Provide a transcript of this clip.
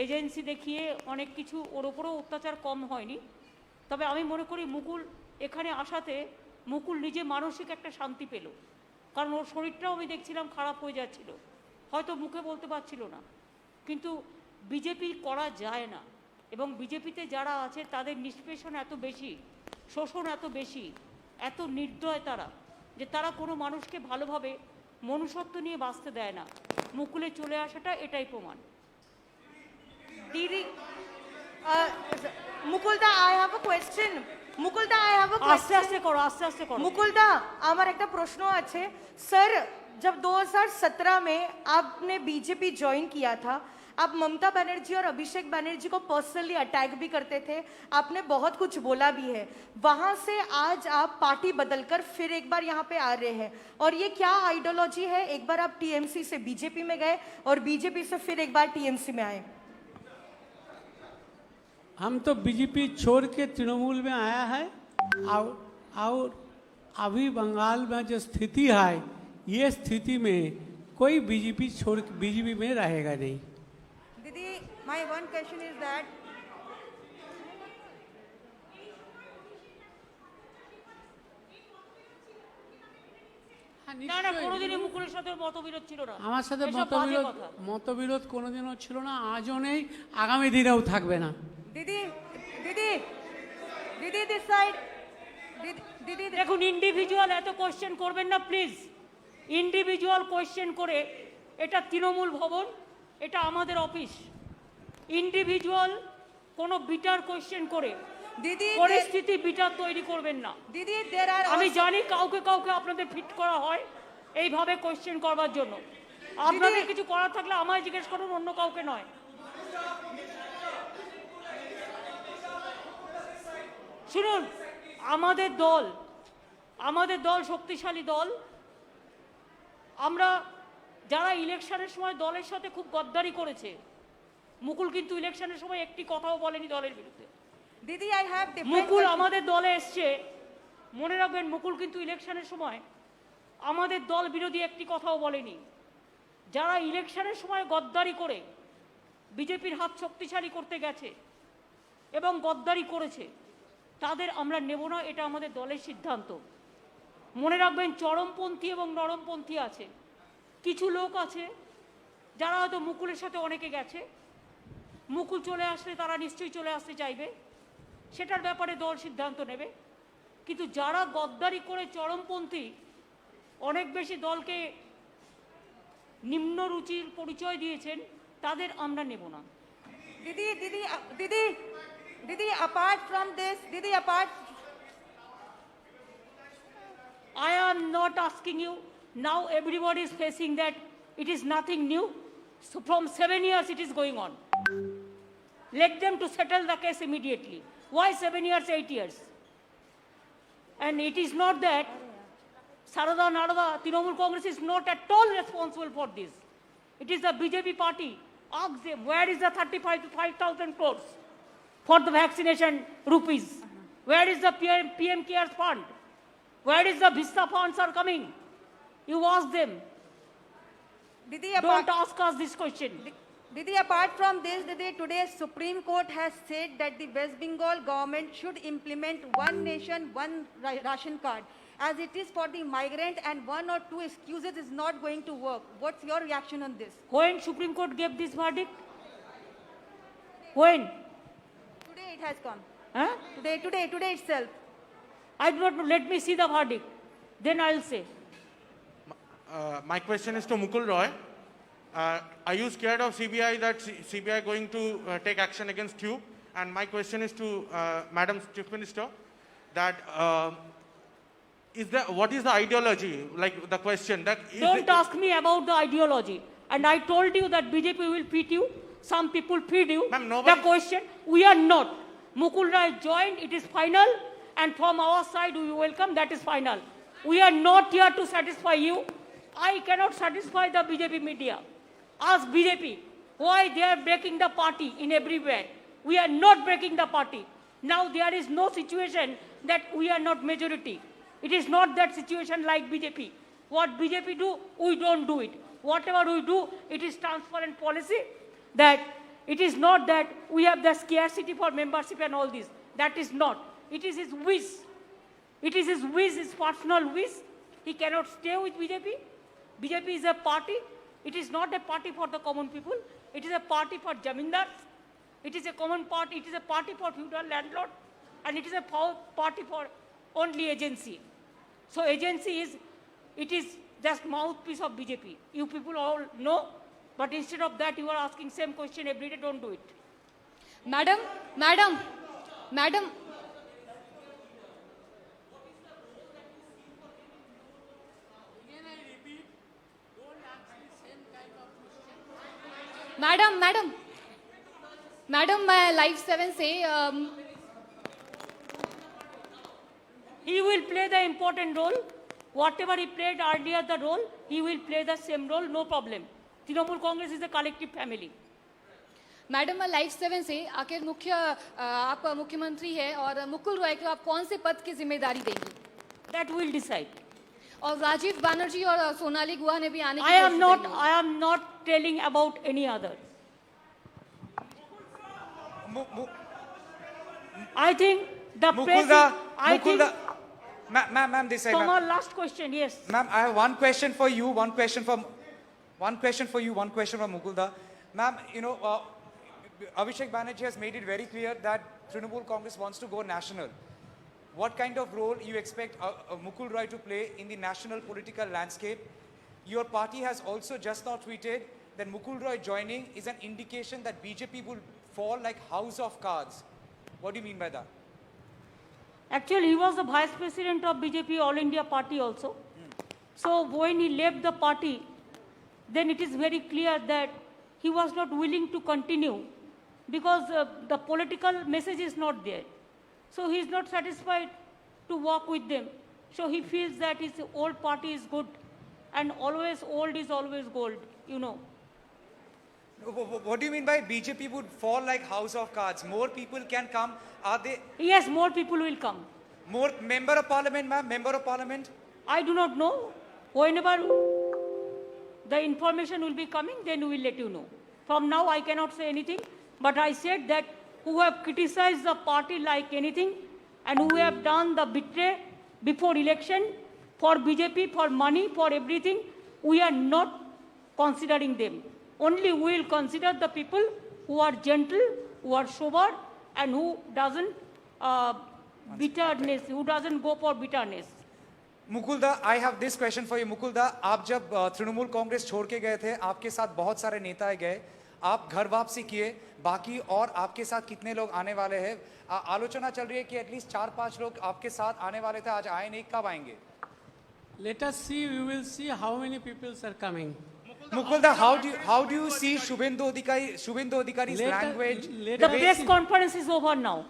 Agency দেখিয়ে অনেক কিছু ওর ওপরেও অত্যাচার কম হয়নি। তবে আমি মনে করি মুকুল এখানে আসাতে মুকুল নিজে মানসিক একটা শান্তি পেল, কারণ ওর শরীরটাও আমি দেখছিলাম খারাপ হয়ে যাচ্ছিল, হয়তো মুখে বলতে পারছিল না। কিন্তু বিজেপি করা যায় না, এবং বিজেপিতে যারা আছে তাদের নিষ্পেষণ এত বেশি, শোষণ এত বেশি, এত নির্দয় তারা, যে তারা কোনো মানুষকে ভালোভাবে মনুষ্যত্ব নিয়ে বাঁচতে দেয় না। মুকুলে চলে আসাটা এটাই প্রমাণ। Didi, Mukulda, I have a question. Mukulda, I have a আস্তে question. আস্তে করো, আস্তে আস্তে করো। मुकुलदा, আমার একটা प्रश्न আছে सर, जब 2017 में आपने बीजेपी ज्वाइन किया था, आप ममता बनर्जी और अभिषेक बनर्जी को पर्सनली अटैक भी करते थे, आपने बहुत कुछ बोला भी है। वहां से आज आप पार्टी बदलकर फिर एक बार यहाँ पे आ रहे हैं, और ये क्या आइडियोलॉजी है? एक बार आप टीएमसी से बीजेपी में गए और बीजेपी से फिर एक बार टीएमसी में आए। हम तो बीजेपी छोड़ के तृणमूल में आया है, और अभी बंगाल में जो स्थिति है, ये स्थिति में कोई बीजेपी छोड़ बीजेपी में रहेगा नहीं। दीदी, my one question is that না না, কোনোদিনই মুকুলের সাথে মতবিরোধ ছিল না। আমার সাথে এসব বাজে মতবিরোধ কথা। মতবিরোধ কোনোদিনও ছিল না, আজও নেই, আগামী দিনেও থাকবে না। दीदी दीदी दीदी दिस साइड दीदी দেখুন, ইন্ডিভিজুয়াল এত কোয়েশ্চেন করবেন না প্লিজ। ইন্ডিভিজুয়াল কোয়েশ্চেন করে, এটা তৃণমূল ভবন, এটা আমাদের অফিস। ইন্ডিভিজুয়াল কোনো বিটার কোয়েশ্চেন করে दीदी পরিস্থিতি বিটার তৈরি করবেন না। दीदी देयर आर আমি জানি কাউকে কাউকে আপনাদের ফিট করা হয় এইভাবে কোয়েশ্চেন করবার জন্য। আপনাদের কিছু করার থাকলে আমায় জিজ্ঞেস করুন, অন্য কাউকে নয়। শুনুন, আমাদের দল শক্তিশালী দল। আমরা যারা ইলেকশনের সময় দলের সাথে খুব গদ্দারি করেছে, মুকুল কিন্তু ইলেকশনের সময় একটি কথাও বলেনি দলের বিরুদ্ধে। दीदी आई हैव মুকুল আমাদের দলে এসছে, মনে রাখবেন, মুকুল কিন্তু ইলেকশনের সময় আমাদের দল বিরোধী একটি কথাও বলেনি। যারা ইলেকশনের সময় গদ্দারি করে বিজেপির হাত শক্তিশালী করতে গেছে এবং গদ্দারি করেছে, তাদের আমরা নেব না, এটা আমাদের দলের সিদ্ধান্ত। মনে রাখবেন, চরমপন্থী এবং নরমপন্থী আছে। কিছু লোক আছে যারা হয়তো মুকুলের সাথে অনেকে গেছে, মুকুল চলে আসলে তারা নিশ্চয়ই চলে আসতে চাইবে, সেটার ব্যাপারে দল সিদ্ধান্ত নেবে। কিন্তু যারা গদ্দারি করে চরমপন্থী, অনেক বেশি দলকে নিম্ন রুচির পরিচয় দিয়েছেন, তাদের আমরা নেব না। दीदी दीदी दीदी दीदी apart from this दीदी apart I am not asking you. Now everybody is facing that it is nothing new. So from 7 years it is going on. Let them to settle the case immediately. Why 7 years, 8 years? And it is not that Sarada Narada, Trinamool Congress is not at all responsible for this. It is the BJP party. Ask them, where is the 35,000 crores for the vaccination rupees? Where is the PM Cares Fund? Where is the Vista funds are coming? You ask them. दीदी Don't ask us this question. Didi, apart from this, Didi, today Supreme Court has said that the West Bengal government should implement one nation, one ration card, as it is for the migrant, and one or two excuses is not going to work. What's your reaction on this? When Supreme Court gave this verdict? When? Today it has come. Huh? Today itself. I do not know. Let me see the verdict. Then I'll say. My question is to Mukul Roy. Are you scared of CBI, that CBI going to take action against you? And my question is to Madam Chief Minister, that what is the ideology? Like the question that Don't ask me about the ideology. And I told you that BJP will feed you. Some people feed you. Ma'am, nobody- The question, we are not. Mukul Rai joined, it is final. And from our side, we welcome, that is final. We are not here to satisfy you. I cannot satisfy the BJP media. Ask BJP why they are breaking the party in everywhere. We are not breaking the party. Now there is no situation that we are not majority. It is not that situation like BJP. What BJP do, we don't do it. Whatever we do, it is transparent policy that It is not that we have the scarcity for membership and all this. That is not. It is his wish. It is his wish, his personal wish. He cannot stay with BJP. BJP is a party. It is not a party for the common people. It is a party for jamindars. It is a common party. It is a party for feudal landlord. And it is a party for only agency. So agency is, it is just mouthpiece of BJP. You people all know. But instead of that, you are asking same question every day. Don't do it. Madam, Madam, मैं live 7 से He will play the important role. Whatever he played earlier the role, he will play the same role, no problem. Trinamool Congress is a collective family. Madam मैं live 7 से आखिर आप मुख्यमंत्री है और मुकुल रॉय को आप कौन से पद की जिम्मेदारी देंगी? That will decide. और राजीव बनर्जी और सोनाली गुहा ने भी आने की I am कोशिश not. करी है। I am not telling about any other. I think the Mukulda, I think. ma'am, this side, Come ma'am. on, last question. Yes. Ma'am, I have one question for you, one question for Mukulda. Ma'am, you know, Abhishek Banerjee has made it very clear that Trinamool Congress wants to go national. What kind of role you expect Mukul Roy to play in the national political landscape? Your party has also just now tweeted that Mukul Roy joining is an indication that BJP will fall like house of cards. What do you mean by that? Actually, he was the vice president of BJP All India Party also. So when he left the party, then it is very clear that he was not willing to continue because the political message is not there. So he is not satisfied to work with them. So he feels that his old party is good and always old is always gold, you know. What do you mean by BJP would fall like house of cards? More people can come. Are they Yes, more people will come. more member of parliament, ma'am? Member of parliament? I do not know. Whenever the information will be coming, then we will let you know. From now, I cannot say anything. But I said that who have criticized the party like anything and who have done the betray before election for BJP, for money, for everything, we are not considering them. Only we will consider the people who are gentle, who are sober, and who doesn't bitterness, who doesn't go for bitterness. मुकुलदा, I have this question for you. मुकुलदा, आप जब तृणमूल कांग्रेस छोड़ के गए थे, आपके साथ बहुत सारे नेता गए, आप घर वापसी किए, बाकी और आपके साथ कितने लोग आने वाले हैं? आलोचना चल रही है कि एटलीस्ट 4-5 लोग आपके साथ आने वाले थे, आज आए नहीं, कब आएंगे? Let us see, we will see how many people are coming. Mukulda, how do you see Shubhendu Adhikari's language? The press conference is over now.